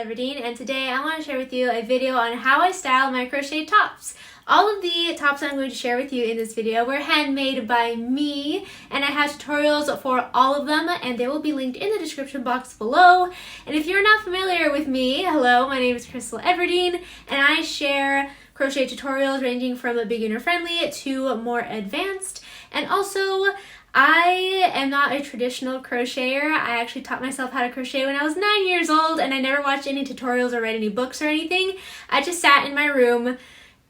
Everdeen, and today I want to share with you a video on how I style my crochet tops. All of the tops I'm going to share with you in this video were handmade by me, and I have tutorials for all of them, and they will be linked in the description box below. And if you're not familiar with me, hello, my name is Krystal Everdeen, and I share crochet tutorials ranging from a beginner friendly to more advanced. And also, I am not a traditional crocheter. I actually taught myself how to crochet when I was 9 years old, and I never watched any tutorials or read any books or anything. I just sat in my room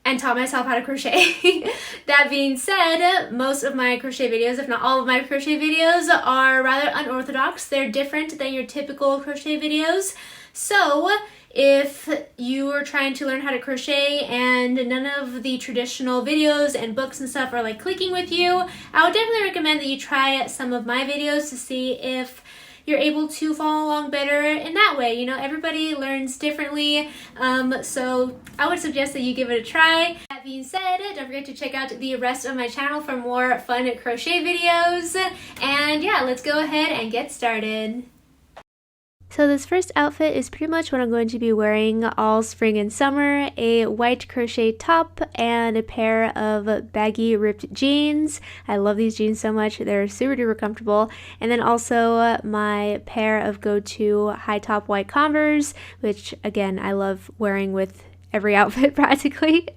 and taught myself how to crochet. That being said, most of my crochet videos, if not all of my crochet videos, are rather unorthodox. They're different than your typical crochet videos. So if you are trying to learn how to crochet and none of the traditional videos and books and stuff are like clicking with you, I would definitely recommend that you try some of my videos to see if you're able to follow along better in that way. You know, everybody learns differently, so I would suggest that you give it a try. That being said, don't forget to check out the rest of my channel for more fun crochet videos. And yeah, let's go ahead and get started. So this first outfit is pretty much what I'm going to be wearing all spring and summer. A white crochet top and a pair of baggy ripped jeans. I love these jeans so much. They're super duper comfortable. And then also my pair of go-to high top white Converse, which again, I love wearing with every outfit practically.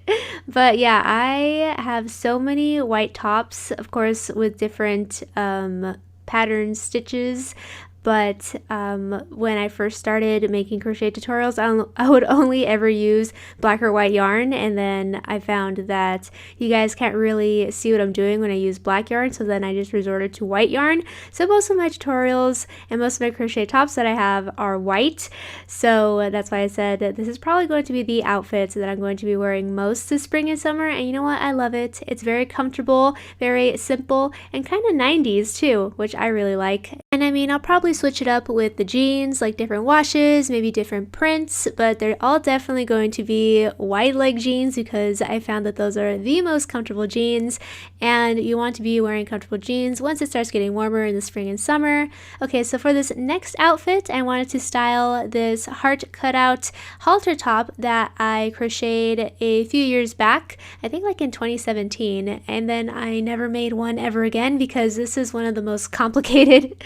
But yeah, I have so many white tops, of course, with different pattern stitches. But when I first started making crochet tutorials, I would only ever use black or white yarn, and then I found that you guys can't really see what I'm doing when I use black yarn, so then I just resorted to white yarn. So most of my tutorials and most of my crochet tops that I have are white, so that's why I said that this is probably going to be the outfit that I'm going to be wearing most this spring and summer. And you know what? I love it. It's very comfortable, very simple, and kind of 90s too, which I really like. And I mean, I'll probably switch it up with the jeans, like different washes, maybe different prints, but they're all definitely going to be wide leg jeans because I found that those are the most comfortable jeans, and you want to be wearing comfortable jeans once it starts getting warmer in the spring and summer. Okay, so for this next outfit, I wanted to style this heart cutout halter top that I crocheted a few years back, I think like in 2017, and then I never made one ever again because this is one of the most complicated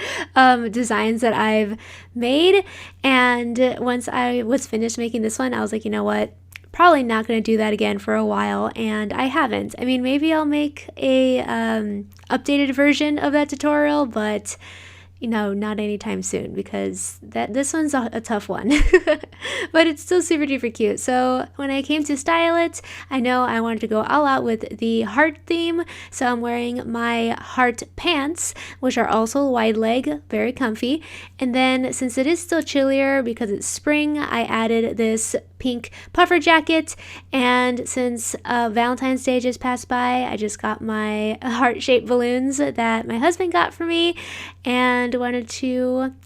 designs that I've made. And once I was finished making this one, I was like, you know what, probably not going to do that again for a while, and I haven't. I mean, maybe I'll make a updated version of that tutorial, but you know, not anytime soon because this one's a tough one. But it's still super duper cute. So when I came to style it, I know I wanted to go all out with the heart theme. So I'm wearing my heart pants, which are also wide leg, very comfy. And then since it is still chillier because it's spring, I added this pink puffer jacket. And since Valentine's Day just passed by, I just got my heart-shaped balloons that my husband got for me, and wanted to,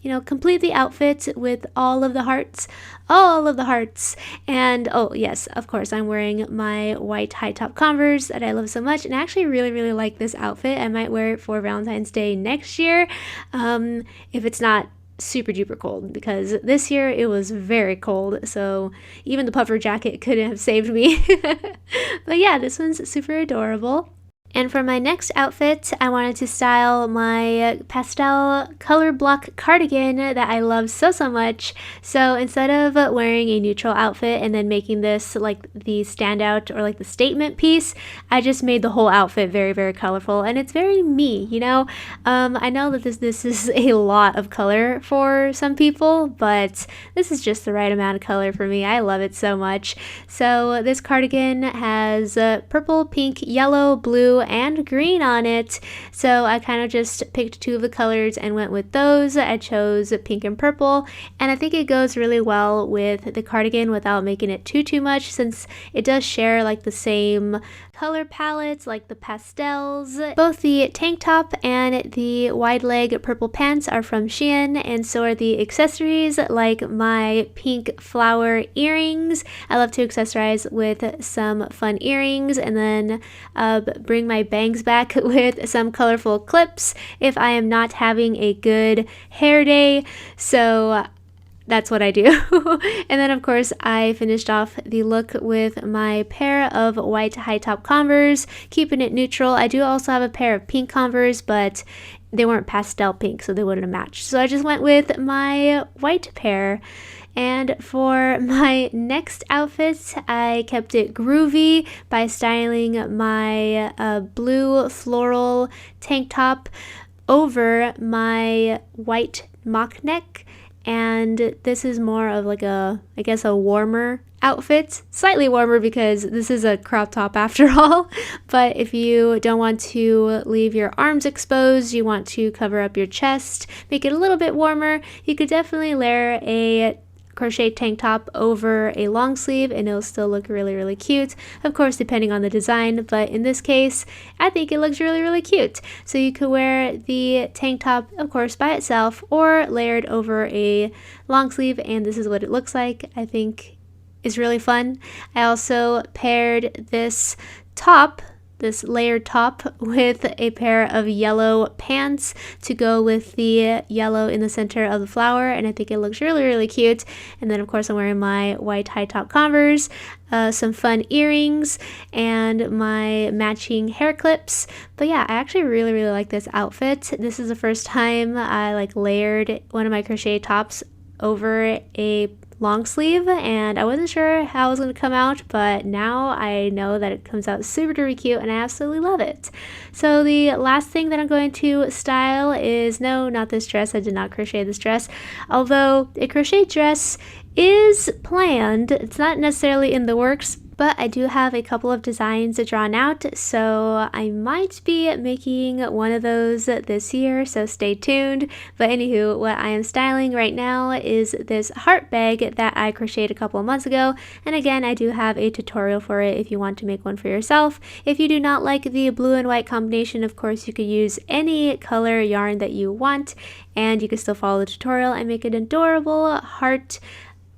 you know, complete the outfit with all of the hearts. And oh yes, of course, I'm wearing my white high top Converse that I love so much, and I actually really like this outfit. I might wear it for Valentine's Day next year, if it's not super duper cold, because this year it was very cold, so even the puffer jacket couldn't have saved me. But yeah, this one's super adorable. And for my next outfit, I wanted to style my pastel Colorblock cardigan that I love so much. So instead of wearing a neutral outfit and then making this like the standout or like the statement piece, I just made the whole outfit very colorful, and it's very me, you know. I know that this is a lot of color for some people, but this is just the right amount of color for me. I love it so much. So this cardigan has purple, pink, yellow, blue, and green on it, so I kind of just picked two of the colors and went with those. I chose pink and purple, and I think it goes really well with the cardigan without making it too much, since it does share like the same color palettes, like the pastels. Both the tank top and the wide leg purple pants are from Shein, and so are the accessories, like my pink flower earrings. I love to accessorize with some fun earrings, and then bring my bangs back with some colorful clips if I am not having a good hair day. So that's what I do. And then of course I finished off the look with my pair of white high top Converse, keeping it neutral. I do also have a pair of pink Converse, but they weren't pastel pink, so they wouldn't have matched. So I just went with my white pair. And for my next outfit, I kept it groovy by styling my blue floral tank top over my white mock neck. And this is more of like a, I guess, a warmer outfit. Slightly warmer because this is a crop top after all. But if you don't want to leave your arms exposed, you want to cover up your chest, make it a little bit warmer, you could definitely layer a crochet tank top over a long sleeve and it'll still look really cute, of course depending on the design, but in this case I think it looks really cute. So you could wear the tank top of course by itself or layered over a long sleeve, and this is what it looks like. I think it's really fun. I also paired this top, this layered top, with a pair of yellow pants to go with the yellow in the center of the flower, and I think it looks really cute. And then of course I'm wearing my white high top Converse, some fun earrings, and my matching hair clips. But yeah, I actually really like this outfit. This is the first time I like layered one of my crochet tops over a long sleeve, and I wasn't sure how it was going to come out, but now I know that it comes out super cute and I absolutely love it. So the last thing that I'm going to style is, no, not this dress. I did not crochet this dress, although a crochet dress is planned. It's not necessarily in the works, but I do have a couple of designs drawn out, so I might be making one of those this year, so stay tuned. But anywho, what I am styling right now is this heart bag that I crocheted a couple of months ago, and again I do have a tutorial for it if you want to make one for yourself. If you do not like the blue and white combination, of course you could use any color yarn that you want, and you can still follow the tutorial and make an adorable heart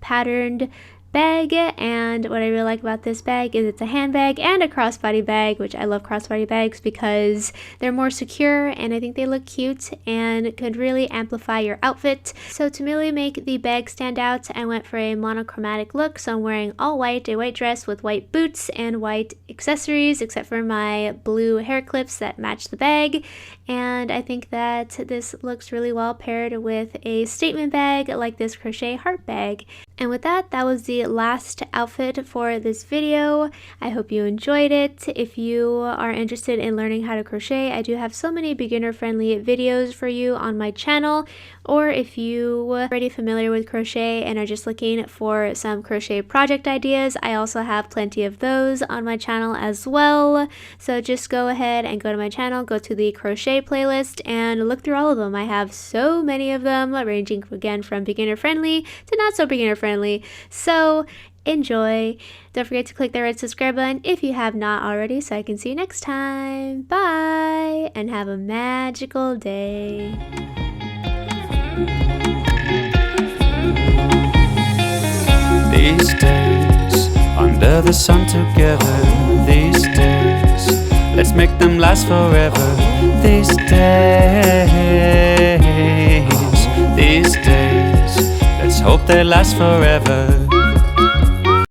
patterned bag. And what I really like about this bag is it's a handbag and a crossbody bag, which I love crossbody bags because they're more secure and I think they look cute and could really amplify your outfit. So to really make the bag stand out, I went for a monochromatic look. So I'm wearing all white, a white dress with white boots and white accessories, except for my blue hair clips that match the bag. And I think that this looks really well paired with a statement bag like this crochet heart bag. And with that, that was the last outfit for this video. I hope you enjoyed it. If you are interested in learning how to crochet, I do have so many beginner-friendly videos for you on my channel. Or if you are already familiar with crochet and are just looking for some crochet project ideas, I also have plenty of those on my channel as well. So just go ahead and go to my channel, go to the crochet playlist and look through all of them. I have so many of them, ranging again from beginner-friendly to not so beginner-friendly. So enjoy. Don't forget to click the red subscribe button if you have not already, so I can see you next time. Bye, and have a magical day. These days, under the sun together. These days, let's make them last forever. These days, let's hope they last forever.